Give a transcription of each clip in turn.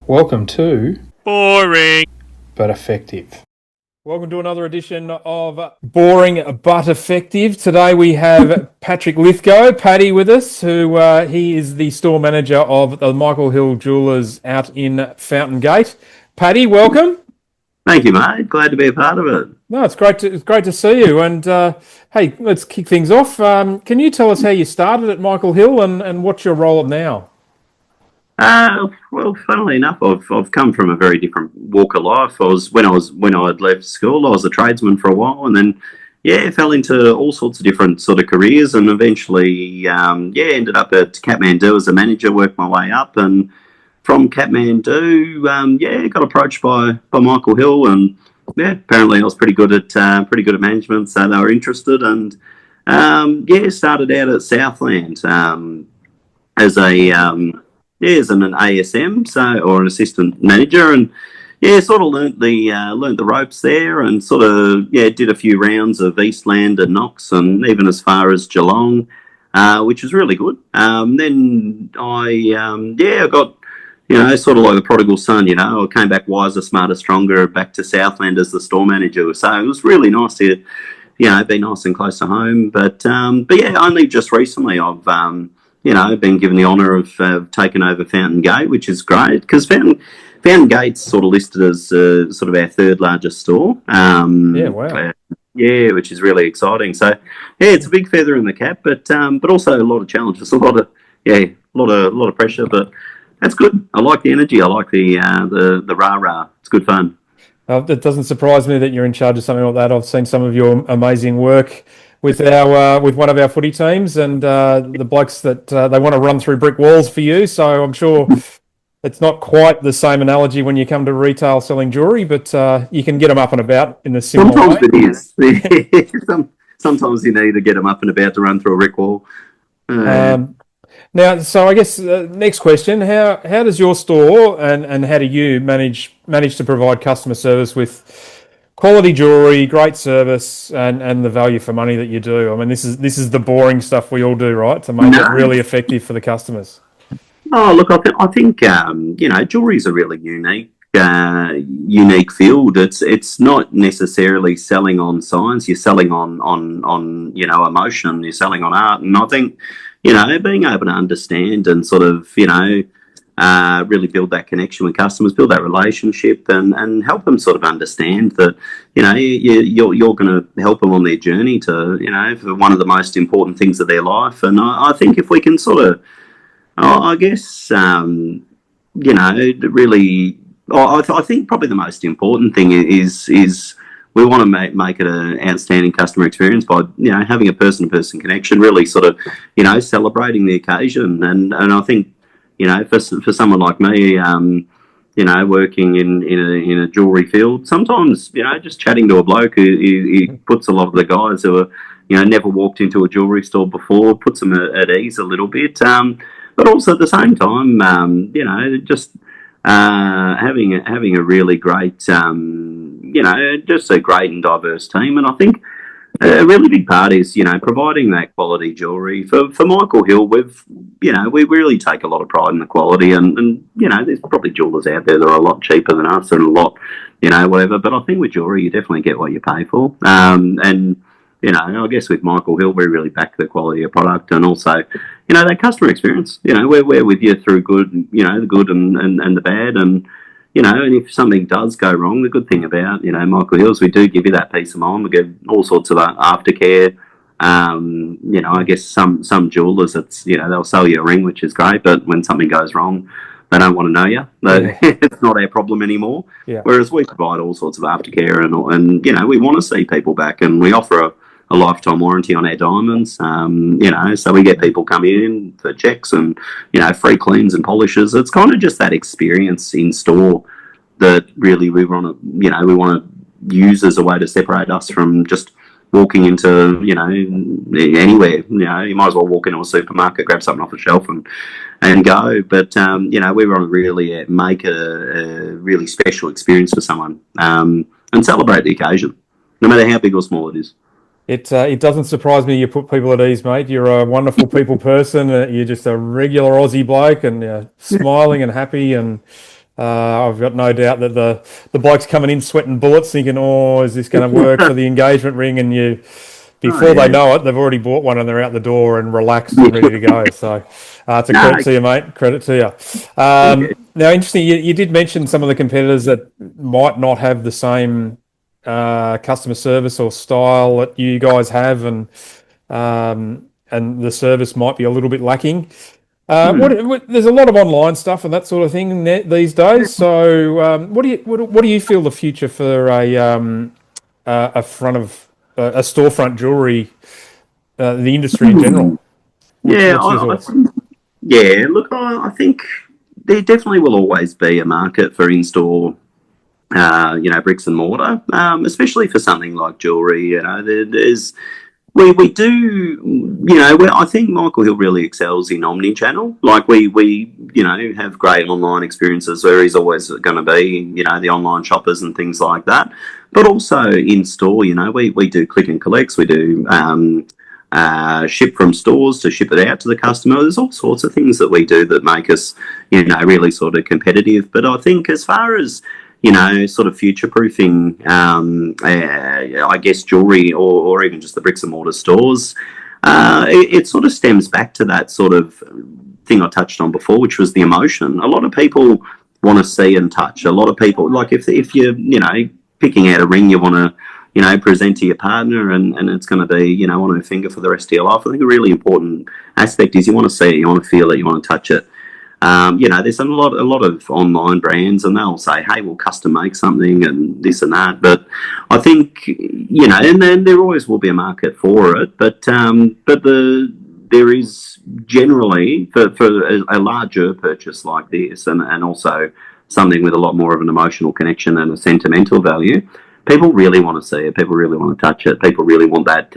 Welcome to Boring But Effective. Welcome to another edition of Boring But Effective. Today we have Patrick Lithgow, Paddy, with us, who he is the store manager of the Michael Hill Jewellers out in Fountain Gate. Paddy, welcome. Thank you, mate. Glad to be a part of it. No, it's great to see you. And hey, let's kick things off. Can you tell us how you started at Michael Hill and what's your role now? Well, funnily enough, I've come from a very different walk of life. When I had left school, I was a tradesman for a while, and then fell into all sorts of different sort of careers, and eventually ended up at Kathmandu as a manager. Worked my way up, and from Kathmandu, got approached by Michael Hill, and apparently I was pretty good at management, so they were interested, and started out at Southland as as an ASM, or an assistant manager, and sort of learnt the ropes there, and sort of did a few rounds of Eastland and Knox, and even as far as Geelong, which was really good. Then I got sort of like the prodigal son. I came back wiser, smarter, stronger, back to Southland as the store manager. So it was really nice to be nice and close to home. But only just recently I've been given the honour of taking over Fountain Gate, which is great, because Fountain Gate's sort of listed as sort of our third largest store. Wow. Which is really exciting. So, it's a big feather in the cap, but also a lot of challenges, a lot of pressure, but that's good. I like the energy. I like the rah-rah. It's good fun. It doesn't surprise me that you're in charge of something like that. I've seen some of your amazing work with one of our footy teams, and the blokes that they want to run through brick walls for you. So I'm sure it's not quite the same analogy when you come to retail selling jewellery, but you can get them up and about in a similar way. Sometimes it is. Sometimes you need to get them up and about to run through a brick wall. Now, so I guess next question: how does your store and how do you manage to provide customer service with quality jewellery, great service, and the value for money that you do? I mean, this is the boring stuff we all do, right? To make it really effective for the customers. Oh, look, I think jewellery is a really unique field. It's not necessarily selling on science. You're selling on emotion. You're selling on art, and I think being able to understand and sort of really build that connection with customers, build that relationship, and help them sort of understand that you're going to help them on their journey to for one of the most important things of their life. And I think if we can sort of, I guess really, I think probably the most important thing is we want to make it an outstanding customer experience by having a person-to-person connection, really sort of celebrating the occasion. And I think for someone like me, working in a jewellery field, sometimes just chatting to a bloke he puts a lot of the guys who are never walked into a jewellery store before, puts them at ease a little bit. But also at the same time, just having a really great, just a great and diverse team. And I think a really big part is, providing that quality jewellery. For Michael Hill, we really take a lot of pride in the quality, and there's probably jewellers out there that are a lot cheaper than us and a lot, whatever. But I think with jewellery, you definitely get what you pay for. And I guess with Michael Hill, we really back the quality of product, and also, that customer experience. We're with you through good, the good and the bad, and and if something does go wrong, the good thing about Michael Hill is we do give you that peace of mind. We give all sorts of aftercare. I guess some jewellers, it's they'll sell you a ring, which is great, but when something goes wrong, they don't want to know you. It's not our problem anymore. Yeah. Whereas we provide all sorts of aftercare, and we want to see people back, and we offer a lifetime warranty on our diamonds. So we get people come in for checks and free cleans and polishes. It's kind of just that experience in store that really we want to use as a way to separate us from just walking into anywhere. You might as well walk into a supermarket, grab something off the shelf and go. But we want to really make a really special experience for someone, and celebrate the occasion, no matter how big or small it is. It doesn't surprise me you put people at ease, mate. You're a wonderful people person. You're just a regular Aussie bloke, and smiling and happy, and I've got no doubt that the bloke's coming in sweating bullets, thinking, "Oh, is this going to work for the engagement ring?" And before they know it, they've already bought one and they're out the door and relaxed and ready to go. So it's a credit to you, mate. Credit to you. Now, interesting, you did mention some of the competitors that might not have the same customer service or style that you guys have, and the service might be a little bit lacking. There's a lot of online stuff and that sort of thing these days. So, what do you feel the future for a front of a storefront jewelry, the industry in general? Look, I think there definitely will always be a market for in-store, bricks and mortar, especially for something like jewelry. We do, I think Michael Hill really excels in omni-channel. Like we have great online experiences where he's always going to be, the online shoppers and things like that. But also in store, we do click and collects. We do ship from stores to ship it out to the customer. There's all sorts of things that we do that make us, really sort of competitive. But I think as far as sort of future-proofing, I guess, jewelry or even just the bricks and mortar stores, it sort of stems back to that sort of thing I touched on before, which was the emotion. A lot of people want to see and touch. A lot of people, like if you're, picking out a ring you want to, present to your partner and it's going to be, on her finger for the rest of your life, I think a really important aspect is you want to see it, you want to feel it, you want to touch it. There's a lot of online brands and they'll say, hey, we'll custom make something and this and that. But I think, and then there always will be a market for it. But there is generally for a larger purchase like this and also something with a lot more of an emotional connection and a sentimental value, people really want to see it. People really want to touch it. People really want that,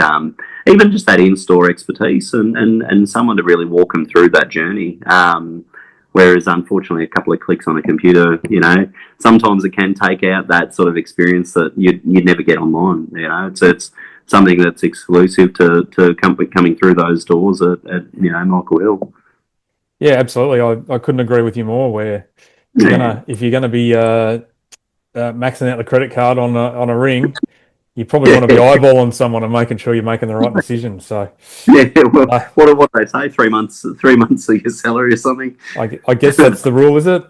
even just that in-store expertise and someone to really walk them through that journey. Whereas, unfortunately, a couple of clicks on a computer, sometimes it can take out that sort of experience that you'd never get online. It's something that's exclusive to coming through those doors at Michael Hill. Yeah, absolutely. I couldn't agree with you more. Where if you're gonna be maxing out the credit card on a ring, you probably want to be eyeballing someone and making sure you're making the right decision. So, what they say, 3 months of your salary or something. I guess that's the rule, is it?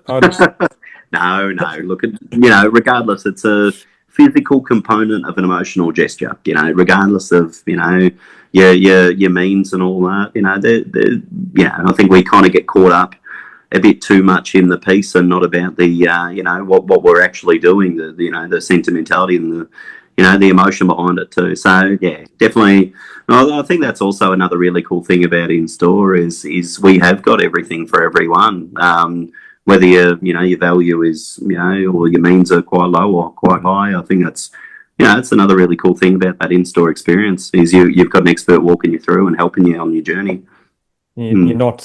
No. Look, regardless, it's a physical component of an emotional gesture. Regardless of your means and all that. I think we kind of get caught up a bit too much in the piece and not about the what we're actually doing, the sentimentality and the emotion behind it too. So yeah, definitely. I think that's also another really cool thing about in store is we have got everything for everyone. Whether your value is or your means are quite low or quite high, I think that's it's another really cool thing about that in store experience is you've got an expert walking you through and helping you on your journey. You're not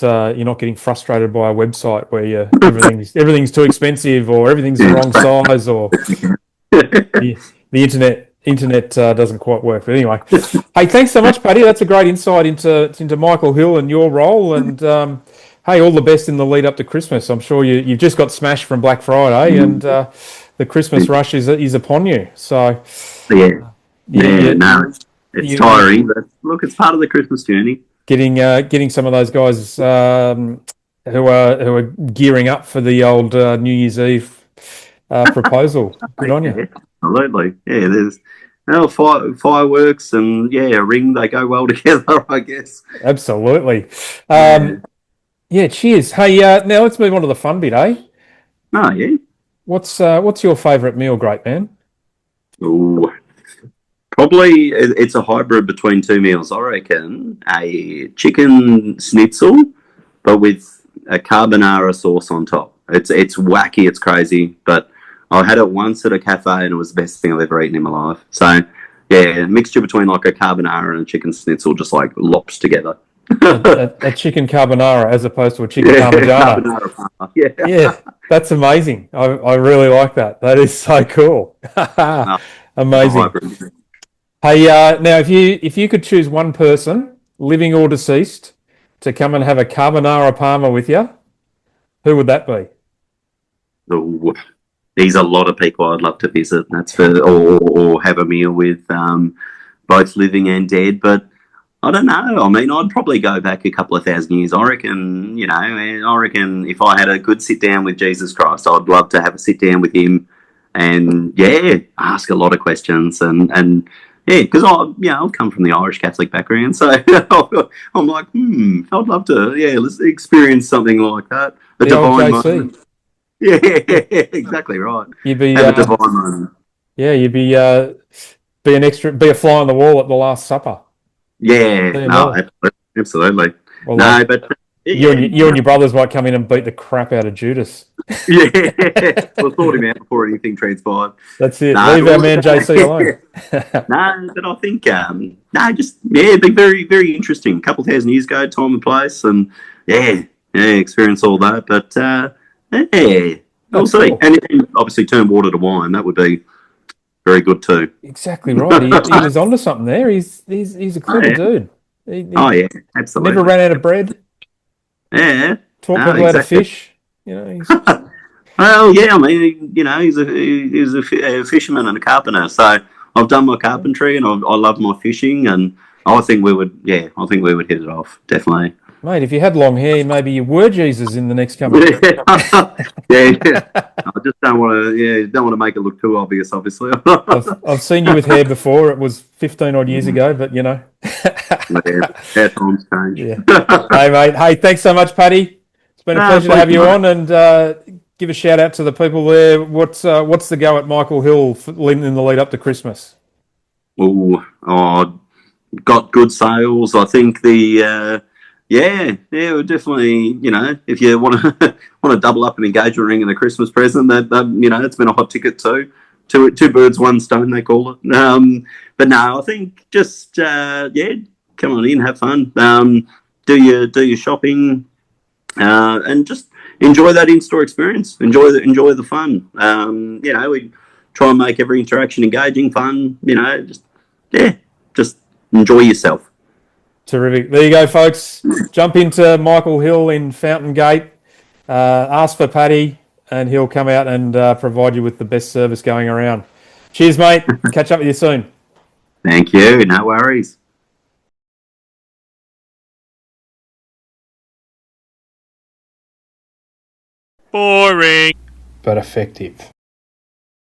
getting frustrated by a website where everything's too expensive or everything's the wrong size or the internet doesn't quite work. But anyway, hey, thanks so much, Paddy. That's a great insight into Michael Hill and your role. And hey, all the best in the lead up to Christmas. I'm sure you've just got smashed from Black Friday, and the Christmas rush is upon you. So it's tiring, but look, it's part of the Christmas journey. Getting some of those guys who are gearing up for the old New Year's Eve proposal. Good on you. Absolutely. Yeah, there's fireworks and a ring. They go well together, I guess. Absolutely. Cheers. Hey, now let's move on to the fun bit, eh? Oh yeah. What's your favourite meal, great man? Ooh. Probably it's a hybrid between two meals, I reckon. A chicken schnitzel, but with a carbonara sauce on top. It's wacky, it's crazy, but I had it once at a cafe and it was the best thing I've ever eaten in my life. So, a mixture between like a carbonara and a chicken schnitzel just like lops together. a chicken carbonara as opposed to a chicken parmigiana. Yeah, that's amazing. I really like that. That is so cool. Amazing. Hey, now if you could choose one person, living or deceased, to come and have a carbonara parma with you, who would that be? Oh, there's a lot of people I'd love to visit. That's for or have a meal with, both living and dead. But I don't know. I mean, I'd probably go back a couple of thousand years. I reckon, I reckon if I had a good sit down with Jesus Christ, I'd love to have a sit down with him and, yeah, ask a lot of questions. And yeah, because I've come from the Irish Catholic background. So I'm like, I'd love to, yeah, let's experience something like that. A The old divine JC. moment. Yeah, exactly right. You'd be, Have a divine moment. yeah, you'd be be a fly on the wall at the Last Supper. Yeah, See 'em no, all. absolutely. Well, No, like, but you yeah, and your brothers might come in and beat the crap out of Judas. yeah, we'll sort him out before anything transpired. That's it. No, Leave our man JC alone. no, but I think just it'd be very, very interesting. A couple thousand years ago, time and place, and yeah, experience all that. But yeah, we'll That's see. cool. And obviously, turn water to wine. That would be very good too. Exactly right. He was onto something there. He's a clever yeah. dude. He Oh yeah, absolutely. never ran out of bread. Yeah, Taught no, people how to exactly. fish. He's Well, yeah, I mean, he's a fisherman and a carpenter. So I've done my carpentry, and I love my fishing, and I think we would hit it off definitely. mate. If you had long hair, maybe you were Jesus in the next coming. Yeah. I just don't want to make it look too obvious. Obviously, I've seen you with hair before. It was 15 odd years ago, but yeah, our times change. Yeah. Hey, mate. Hey, thanks so much, Paddy. It's been a pleasure to have you on, and give a shout out to the people there. What's the go at Michael Hill in the lead up to Christmas? Oh, got good sales. I think we're definitely, if you want to want to double up an engagement ring and a Christmas present, that it's been a hot ticket too. Two birds, one stone, they call it. But no, I think just come on in, have fun, do your shopping, and just enjoy that in-store experience. Enjoy the fun. We try and make every interaction engaging, fun. Just enjoy yourself. Terrific. There you go, folks. Jump into Michael Hill in Fountain Gate. Ask for Paddy, and he'll come out and provide you with the best service going around. Cheers, mate. Catch up with you soon. Thank you. No worries. But effective.